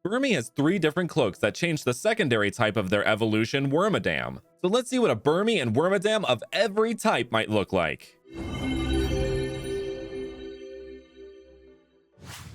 Burmy has 3 different cloaks that change the secondary type of their evolution, Wormadam. So let's see what a Burmy and Wormadam of every type might look like.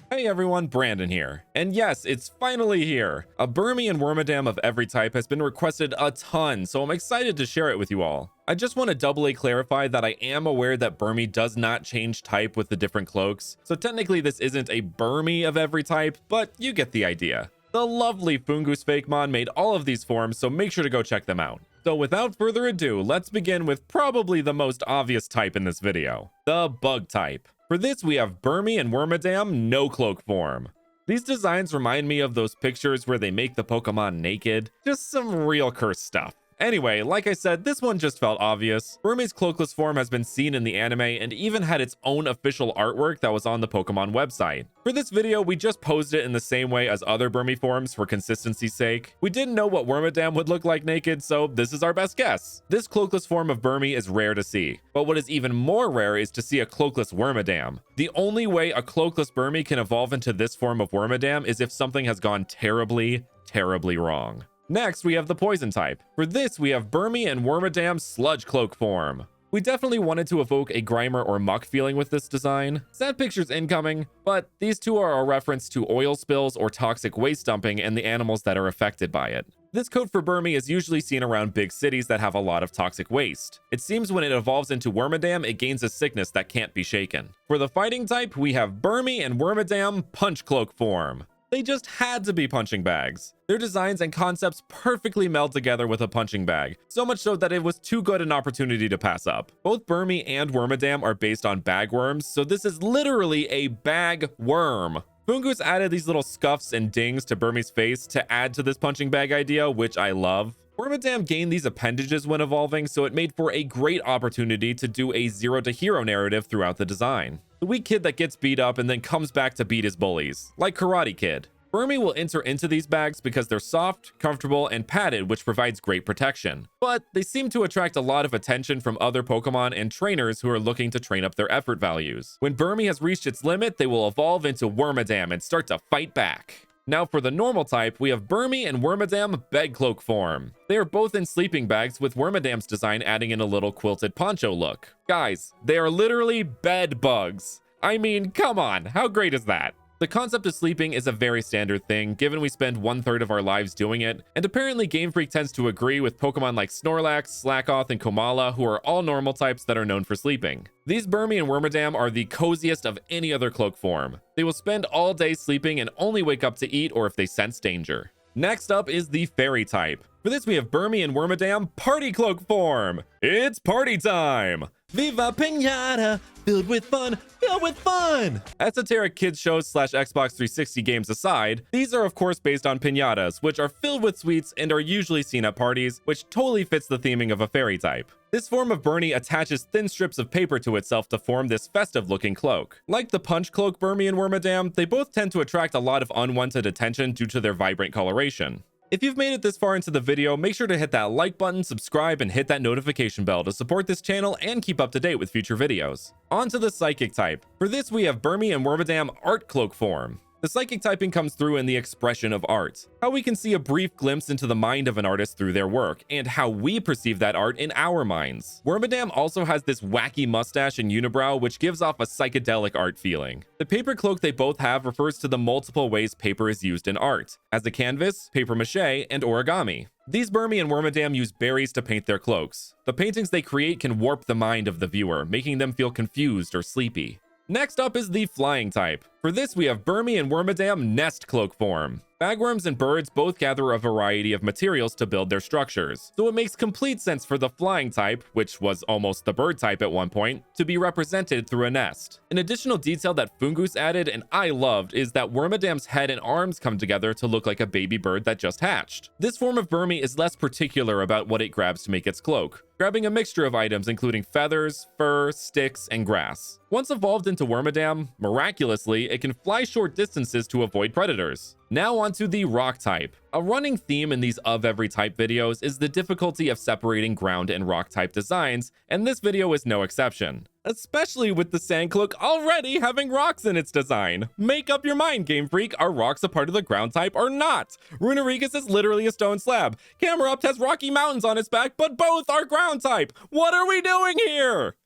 Hey everyone, Brandon here. And yes, it's finally here. A Burmy and Wormadam of every type has been requested a ton, so I'm excited to share it with you all. I just want to doubly clarify that I am aware that Burmy does not change type with the different cloaks, so technically this isn't a Burmy of every type, but you get the idea. The lovely Foongoos Fakemon made all of these forms, so make sure to go check them out. So without further ado, let's begin with probably the most obvious type in this video, the bug type. For this, we have Burmy and Wormadam Nocloak form. These designs remind me of those pictures where they make the Pokemon naked. Just some real cursed stuff. Anyway, like I said, this one just felt obvious. Burmy's cloakless form has been seen in the anime and even had its own official artwork that was on the Pokemon website. For this video, we just posed it in the same way as other Burmy forms for consistency's sake. We didn't know what Wormadam would look like naked, so this is our best guess. This cloakless form of Burmy is rare to see, but what is even more rare is to see a cloakless Wormadam. The only way a cloakless Burmy can evolve into this form of Wormadam is if something has gone terribly, terribly wrong. Next, we have the poison type. For this, we have Burmy and Wormadam Sludge Cloak form. We definitely wanted to evoke a Grimer or Muck feeling with this design. Sad pictures incoming, but these two are a reference to oil spills or toxic waste dumping and the animals that are affected by it. This coat for Burmy is usually seen around big cities that have a lot of toxic waste. It seems when it evolves into Wormadam, it gains a sickness that can't be shaken. For the fighting type, we have Burmy and Wormadam Punch Cloak form. They just had to be punching bags. Their designs and concepts perfectly meld together with a punching bag, so much so that it was too good an opportunity to pass up. Both Burmy and Wormadam are based on bagworms, so this is literally a bag worm. Foongoos added these little scuffs and dings to Burmy's face to add to this punching bag idea, which I love. Wormadam gained these appendages when evolving, so it made for a great opportunity to do a zero to hero narrative throughout the design. The weak kid that gets beat up and then comes back to beat his bullies, like Karate Kid. Burmy will enter into these bags because they're soft, comfortable, and padded, which provides great protection. But they seem to attract a lot of attention from other Pokemon and trainers who are looking to train up their effort values. When Burmy has reached its limit, they will evolve into Wormadam and start to fight back. Now for the normal type, we have Burmy and Wormadam Bedcloak form. They are both in sleeping bags, with Wormadam's design adding in a little quilted poncho look. Guys, they are literally bed bugs. I mean, come on, how great is that? The concept of sleeping is a very standard thing, given we spend 1/3 of our lives doing it, and apparently Game Freak tends to agree with Pokemon like Snorlax, Slackoth, and Komala, who are all normal types that are known for sleeping. These Burmy and Wormadam are the coziest of any other cloak form. They will spend all day sleeping and only wake up to eat or if they sense danger. Next up is the fairy type. For this, we have Burmy and Wormadam Party Cloak form. It's party time! Viva Pinata! Filled with fun, filled with fun! Esoteric kids shows / Xbox 360 games aside, these are of course based on piñatas, which are filled with sweets and are usually seen at parties, which totally fits the theming of a fairy type. This form of Burmy attaches thin strips of paper to itself to form this festive-looking cloak. Like the Punch Cloak Burmy and Wormadam, they both tend to attract a lot of unwanted attention due to their vibrant coloration. If you've made it this far into the video, make sure to hit that like button, subscribe, and hit that notification bell to support this channel and keep up to date with future videos. On to the Psychic type. For this, we have Burmy and Wormadam Art Cloak form. The psychic typing comes through in the expression of art, how we can see a brief glimpse into the mind of an artist through their work, and how we perceive that art in our minds. Wormadam also has this wacky mustache and unibrow, which gives off a psychedelic art feeling. The paper cloak they both have refers to the multiple ways paper is used in art, as a canvas, paper mache, and origami. These Burmy and Wormadam use berries to paint their cloaks. The paintings they create can warp the mind of the viewer, making them feel confused or sleepy. Next up is the flying type. For this, we have Burmy and Wormadam Nest Cloak form. Bagworms and birds both gather a variety of materials to build their structures, so it makes complete sense for the flying type, which was almost the bird type at one point, to be represented through a nest. An additional detail that Foongoos added and I loved is that Wormadam's head and arms come together to look like a baby bird that just hatched. This form of Burmy is less particular about what it grabs to make its cloak, grabbing a mixture of items including feathers, fur, sticks, and grass. Once evolved into Wormadam, miraculously, it can fly short distances to avoid predators. Now onto the rock type. A running theme in these of every type videos is the difficulty of separating ground and rock type designs, and this video is no exception. especially with the sand cloak already having rocks in its design. Make up your mind, Game Freak. Are rocks a part of the ground type or not? Runarigus is literally a stone slab. Camerupt has rocky mountains on its back, but both are ground type. What are we doing here?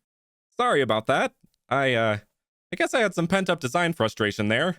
Sorry about that. I guess I had some pent-up design frustration there.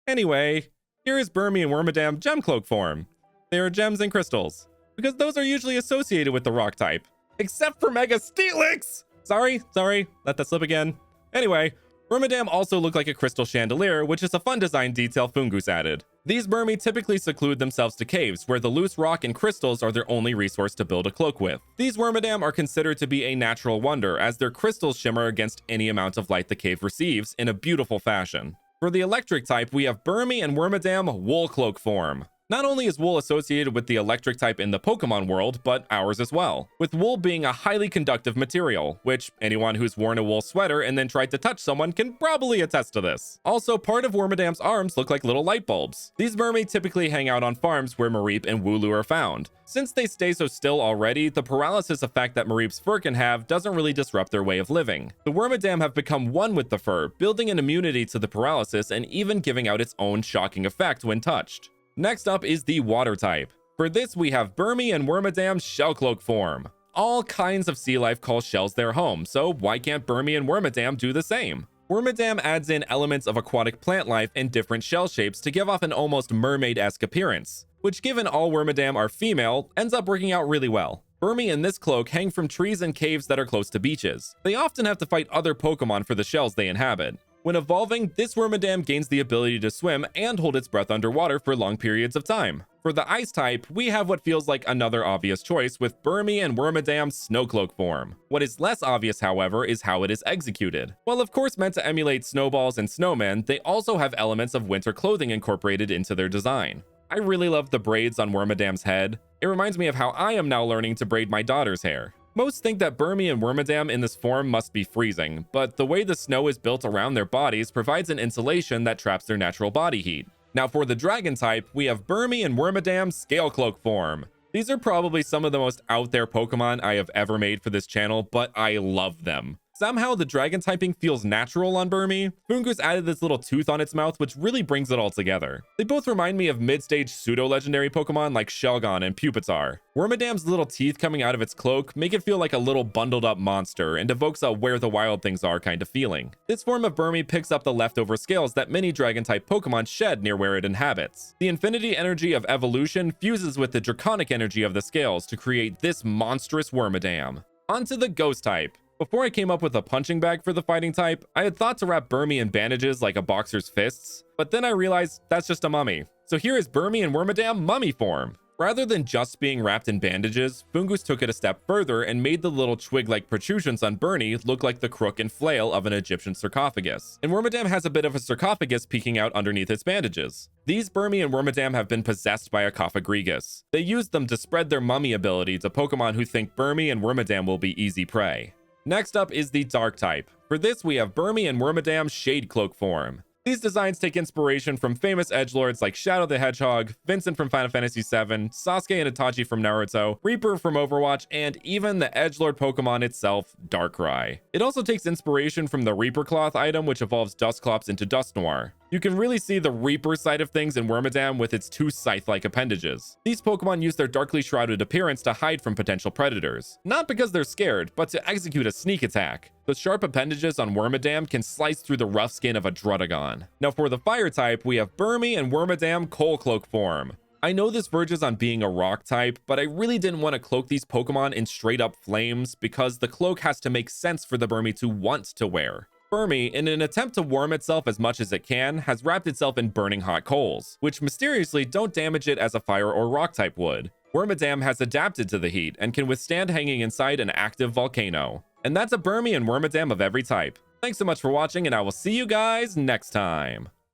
Anyway, here is Burmy and Wormadam gem cloak form. They are gems and crystals, because those are usually associated with the rock type. Except for Mega Steelix! Sorry, let that slip again. Anyway, Wormadam also look like a crystal chandelier, which is a fun design detail Foongoos added. These Burmy typically seclude themselves to caves, where the loose rock and crystals are their only resource to build a cloak with. These Wormadam are considered to be a natural wonder, as their crystals shimmer against any amount of light the cave receives in a beautiful fashion. For the electric type, we have Burmy and Wormadam wool cloak form. Not only is wool associated with the electric type in the Pokemon world, but ours as well, with wool being a highly conductive material, which anyone who's worn a wool sweater and then tried to touch someone can probably attest to this. Also, part of Wormadam's arms look like little light bulbs. These Burmy typically hang out on farms where Mareep and Wooloo are found. Since they stay so still already, the paralysis effect that Mareep's fur can have doesn't really disrupt their way of living. The Wormadam have become one with the fur, building an immunity to the paralysis and even giving out its own shocking effect when touched. Next up is the water type. For this, we have Burmy and Wormadam shell cloak form. All kinds of sea life call shells their home, so why can't Burmy and Wormadam do the same? Wormadam adds in elements of aquatic plant life and different shell shapes to give off an almost mermaid-esque appearance, which, given all Wormadam are female, ends up working out really well. Burmy in this cloak hang from trees and caves that are close to beaches. They often have to fight other Pokemon for the shells they inhabit. When evolving, this Wormadam gains the ability to swim and hold its breath underwater for long periods of time. For the ice type, we have what feels like another obvious choice with Burmy and Wormadam Snowcloak form. What is less obvious, however, is how it is executed. While of course meant to emulate snowballs and snowmen, they also have elements of winter clothing incorporated into their design. I really love the braids on Wormadam's head. It reminds me of how I am now learning to braid my daughter's hair. Most think that Burmy and Wormadam in this form must be freezing, but the way the snow is built around their bodies provides an insulation that traps their natural body heat. Now for the dragon type, we have Burmy and Wormadam Scale Cloak form. These are probably some of the most out there Pokemon I have ever made for this channel, but I love them. Somehow the dragon typing feels natural on Burmy. Foongoos added this little tooth on its mouth, which really brings it all together. They both remind me of mid-stage pseudo-legendary Pokemon like Shelgon and Pupitar. Wormadam's little teeth coming out of its cloak make it feel like a little bundled up monster and evokes a where the wild things are kind of feeling. This form of Burmy picks up the leftover scales that many dragon-type Pokemon shed near where it inhabits. The infinity energy of evolution fuses with the draconic energy of the scales to create this monstrous Wormadam. Onto the ghost type. Before I came up with a punching bag for the fighting type, I had thought to wrap Burmy in bandages like a boxer's fists, but then I realized that's just a mummy. So here is Burmy and Wormadam mummy form. Rather than just being wrapped in bandages, Foongoos took it a step further and made the little twig-like protrusions on Burmy look like the crook and flail of an Egyptian sarcophagus. And Wormadam has a bit of a sarcophagus peeking out underneath its bandages. These Burmy and Wormadam have been possessed by a Cophagrigus. They used them to spread their mummy ability to Pokemon who think Burmy and Wormadam will be easy prey. Next up is the Dark type. For this, we have Burmy and Wormadam Shade Cloak form. These designs take inspiration from famous edgelords like Shadow the Hedgehog, Vincent from Final Fantasy VII, Sasuke and Itachi from Naruto, Reaper from Overwatch, and even the edgelord Pokemon itself, Darkrai. It also takes inspiration from the Reaper Cloth item, which evolves Dusclops into Dusknoir. You can really see the Reaper side of things in Wormadam with its two scythe-like appendages. These Pokemon use their darkly shrouded appearance to hide from potential predators. Not because they're scared, but to execute a sneak attack. The sharp appendages on Wormadam can slice through the rough skin of a Drudagon. Now for the fire type, we have Burmy and Wormadam Coal Cloak form. I know this verges on being a rock type, but I really didn't want to cloak these Pokemon in straight up flames because the cloak has to make sense for the Burmy to want to wear. Burmy, in an attempt to warm itself as much as it can, has wrapped itself in burning hot coals, which mysteriously don't damage it as a fire or rock type would. Wormadam has adapted to the heat and can withstand hanging inside an active volcano. And that's a Burmy and Wormadam of every type. Thanks so much for watching, and I will see you guys next time.